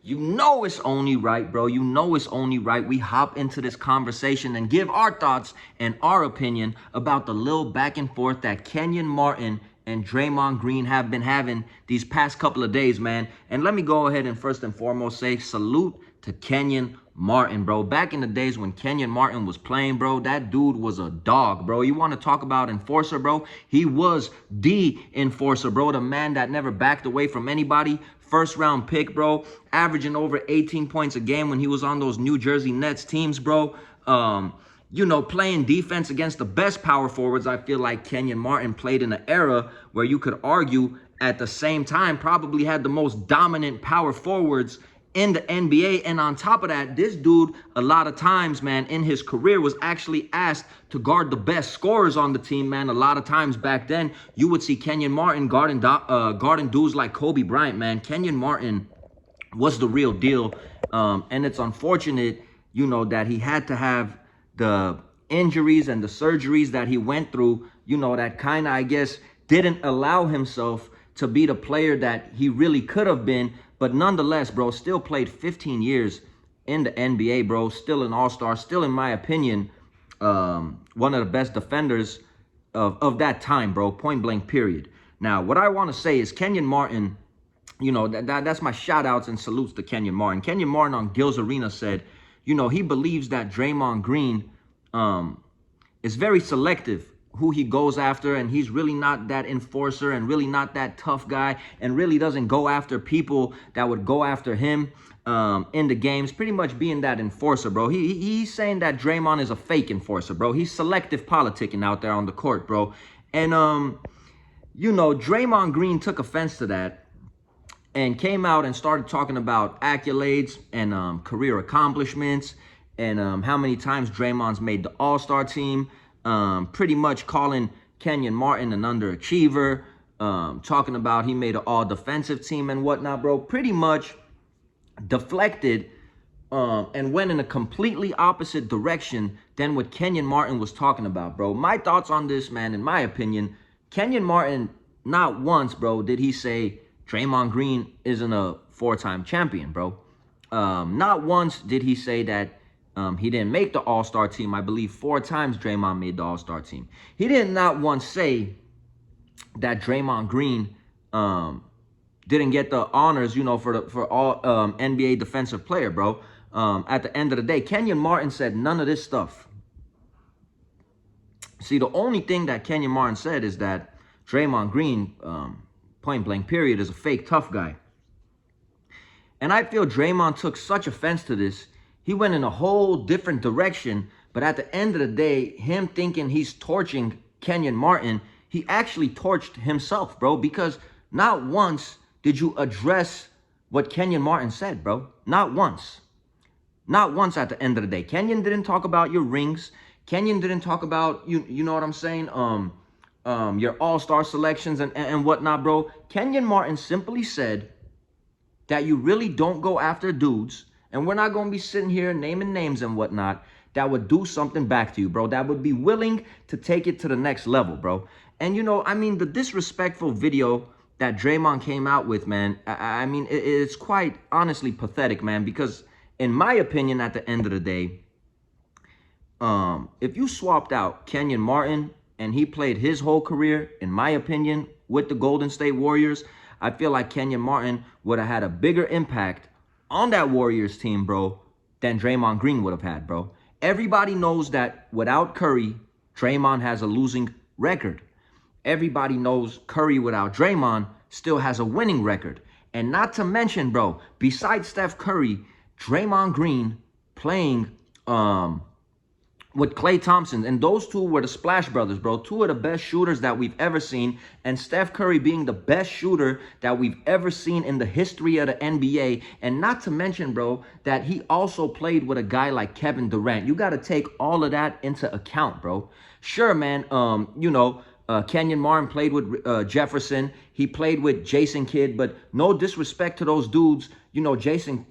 you know it's only right, bro. You know it's only right we hop into this conversation and give our thoughts and our opinion about the little back and forth that Kenyon Martin and Draymond Green have been having these past couple of days, man. And let me go ahead and first and foremost say salute to Kenyon Martin, bro. Back in the days when Kenyon Martin was playing, bro, that dude was a dog, bro. You want to talk about enforcer, bro? He was the enforcer, bro. The man that never backed away from anybody. First round pick, bro. Averaging over 18 points a game when he was on those New Jersey Nets teams, bro. You know, playing defense against the best power forwards. I feel like Kenyon Martin played in an era where you could argue at the same time probably had the most dominant power forwards in the NBA. And on top of that, this dude, a lot of times, man, in his career was actually asked to guard the best scorers on the team, man. A lot of times back then, you would see Kenyon Martin guarding dudes like Kobe Bryant, man. Kenyon Martin was the real deal. And it's unfortunate, you know, that he had to have the injuries and the surgeries that he went through, you know, that kind of, I guess, didn't allow himself to be the player that he really could have been. But nonetheless, bro, still played 15 years in the NBA, bro. Still an all-star. Still, in my opinion, one of the best defenders of that time, bro. Point blank, period. Now, what I want to say is Kenyon Martin, you know, that's my shout-outs and salutes to Kenyon Martin. Kenyon Martin on Gil's Arena said, you know, he believes that Draymond Green is very selective who he goes after, and he's really not that enforcer and really not that tough guy and really doesn't go after people that would go after him in the games, pretty much being that enforcer, bro. He's saying that Draymond is a fake enforcer, bro. He's selective politicking out there on the court, bro. And, you know, Draymond Green took offense to that and came out and started talking about accolades and career accomplishments and how many times Draymond's made the All-Star team. Pretty much calling Kenyon Martin an underachiever, talking about he made an all-defensive team and whatnot, bro. Pretty much deflected and went in a completely opposite direction than what Kenyon Martin was talking about, bro. My thoughts on this, man, in my opinion, Kenyon Martin, not once, bro, did he say Draymond Green isn't a four-time champion, bro. Not once did he say that he didn't make the All-Star team. I believe 4 times Draymond made the All-Star team. He did not once say that Draymond Green didn't get the honors, you know, for all NBA defensive player, bro. At the end of the day, Kenyon Martin said none of this stuff. See, the only thing that Kenyon Martin said is that Draymond Green, point blank period, is a fake tough guy. And I feel Draymond took such offense to this. He went in a whole different direction, but at the end of the day, him thinking he's torching Kenyon Martin, he actually torched himself, bro, because not once did you address what Kenyon Martin said, bro. Not once. Not once at the end of the day. Kenyon didn't talk about your rings. Kenyon didn't talk about, you know what I'm saying, your all-star selections and whatnot, bro. Kenyon Martin simply said that you really don't go after dudes, and we're not going to be sitting here naming names and whatnot, that would do something back to you, bro. That would be willing to take it to the next level, bro. And, you know, I mean, the disrespectful video that Draymond came out with, man, I mean, it's quite honestly pathetic, man, because in my opinion, at the end of the day, if you swapped out Kenyon Martin and he played his whole career, in my opinion, with the Golden State Warriors, I feel like Kenyon Martin would have had a bigger impact on that Warriors team, bro, than Draymond Green would have had, bro. Everybody knows that without Curry, Draymond has a losing record. Everybody knows Curry without Draymond still has a winning record. And not to mention, bro, besides Steph Curry, Draymond Green playing with Klay Thompson, and those two were the Splash Brothers, bro. 2 of the best shooters that we've ever seen, and Steph Curry being the best shooter that we've ever seen in the history of the NBA. And not to mention, bro, that he also played with a guy like Kevin Durant. You got to take all of that into account, bro. Sure, man, you know, Kenyon Martin played with Jefferson. He played with Jason Kidd, but no disrespect to those dudes. You know, Jason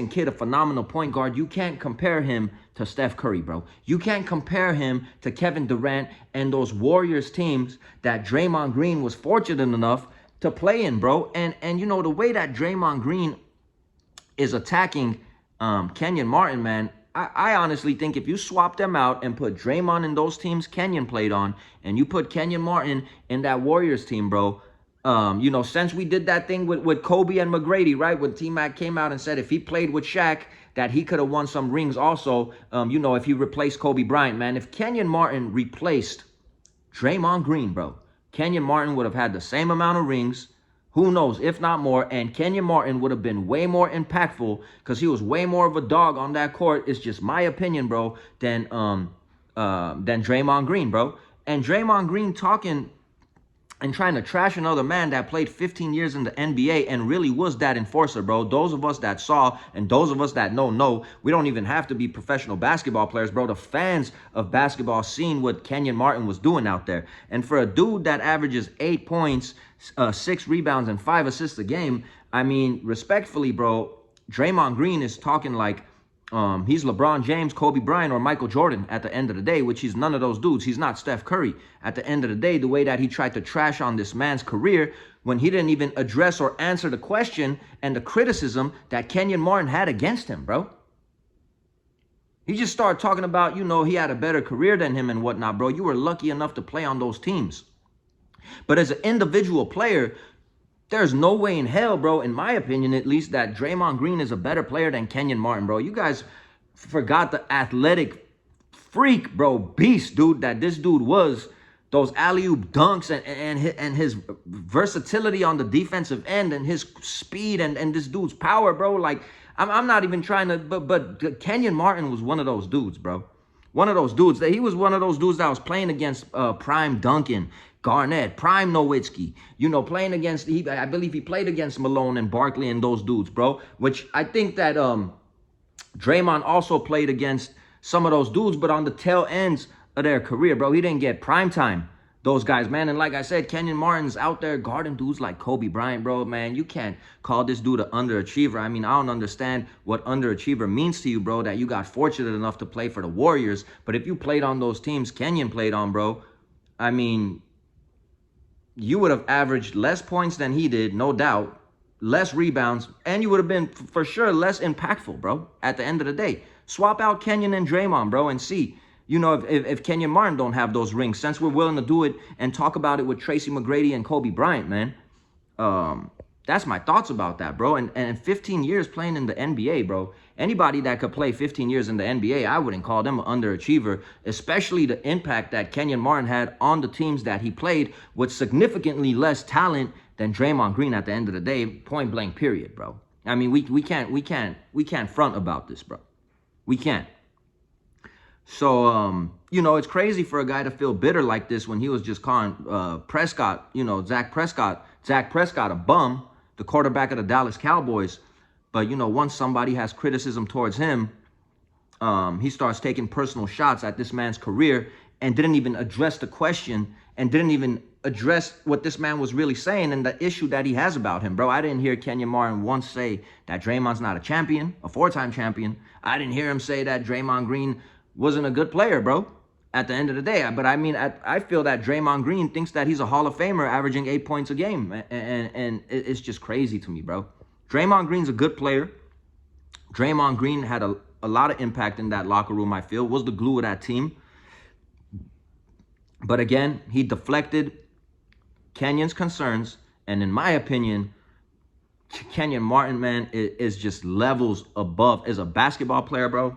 Kidd, a phenomenal point guard. You can't compare him to Steph Curry, bro. You can't compare him to Kevin Durant and those Warriors teams that Draymond Green was fortunate enough to play in, bro. And you know, the way that Draymond Green is attacking Kenyon Martin, man. I honestly think if you swap them out and put Draymond in those teams Kenyon played on, and you put Kenyon Martin in that Warriors team, bro, since we did that thing with Kobe and McGrady, right? When T-Mac came out and said if he played with Shaq, that he could have won some rings also, if he replaced Kobe Bryant, man. If Kenyon Martin replaced Draymond Green, bro, Kenyon Martin would have had the same amount of rings, who knows, if not more, and Kenyon Martin would have been way more impactful because he was way more of a dog on that court. It's just my opinion, bro, than Draymond Green, bro. And Draymond Green talking and trying to trash another man that played 15 years in the NBA and really was that enforcer, bro. Those of us that saw and those of us that know, we don't even have to be professional basketball players, bro. The fans of basketball seen what Kenyon Martin was doing out there. And for a dude that averages 8 points, 6 rebounds, and 5 assists a game, I mean, respectfully, bro, Draymond Green is talking like he's LeBron James, Kobe Bryant, or Michael Jordan at the end of the day, which he's none of those dudes. He's not Steph Curry. At the end of the day, the way that he tried to trash on this man's career when he didn't even address or answer the question and the criticism that Kenyon Martin had against him, bro. He just started talking about, he had a better career than him and whatnot, bro. You were lucky enough to play on those teams. But as an individual player, there's no way in hell, bro, in my opinion at least, that Draymond Green is a better player than Kenyon Martin, bro. You guys forgot the athletic freak, bro, beast, dude, that this dude was. Those alley-oop dunks and his versatility on the defensive end and his speed and this dude's power, bro. Like, I'm not even trying to, but Kenyon Martin was one of those dudes, bro. One of those dudes. He was one of those dudes that was playing against Prime Duncan, Garnett, Prime Nowitzki, playing against, I believe he played against Malone and Barkley and those dudes, bro, which I think that Draymond also played against some of those dudes, but on the tail ends of their career, bro. He didn't get prime time, those guys, man. And like I said, Kenyon Martin's out there guarding dudes like Kobe Bryant, bro, man. You can't call this dude an underachiever. I mean, I don't understand what underachiever means to you, bro, that you got fortunate enough to play for the Warriors. But if you played on those teams Kenyon played on, bro, I mean, you would have averaged less points than he did, no doubt, less rebounds, and you would have been, for sure, less impactful, bro, at the end of the day. Swap out Kenyon and Draymond, bro, and see, if Kenyon Martin don't have those rings, since we're willing to do it and talk about it with Tracy McGrady and Kobe Bryant, man. That's my thoughts about that, bro. And 15 years playing in the NBA, bro. Anybody that could play 15 years in the NBA, I wouldn't call them an underachiever, especially the impact that Kenyon Martin had on the teams that he played with significantly less talent than Draymond Green at the end of the day, point blank period, bro. I mean, we can't front about this, bro. We can't. So, it's crazy for a guy to feel bitter like this when he was just calling Prescott, Zach Prescott a bum, the quarterback of the Dallas Cowboys. But, once somebody has criticism towards him, he starts taking personal shots at this man's career and didn't even address the question and didn't even address what this man was really saying and the issue that he has about him, bro. I didn't hear Kenyon Martin once say that Draymond's not a champion, a 4-time champion. I didn't hear him say that Draymond Green wasn't a good player, bro, at the end of the day. But I mean, I feel that Draymond Green thinks that he's a Hall of Famer averaging 8 points a game. And it's just crazy to me, bro. Draymond Green's a good player. Draymond Green had a lot of impact in that locker room, I feel. Was the glue of that team. But again, he deflected Kenyon's concerns. And in my opinion, Kenyon Martin, man, is just levels above as a basketball player, bro.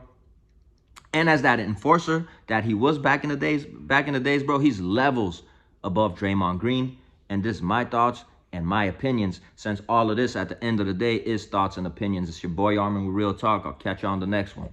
And as that enforcer that he was back in the days, bro, he's levels above Draymond Green. And this is my thoughts and my opinions, since all of this at the end of the day is thoughts and opinions. It's your boy Armin with Real Talk. I'll catch you on the next one.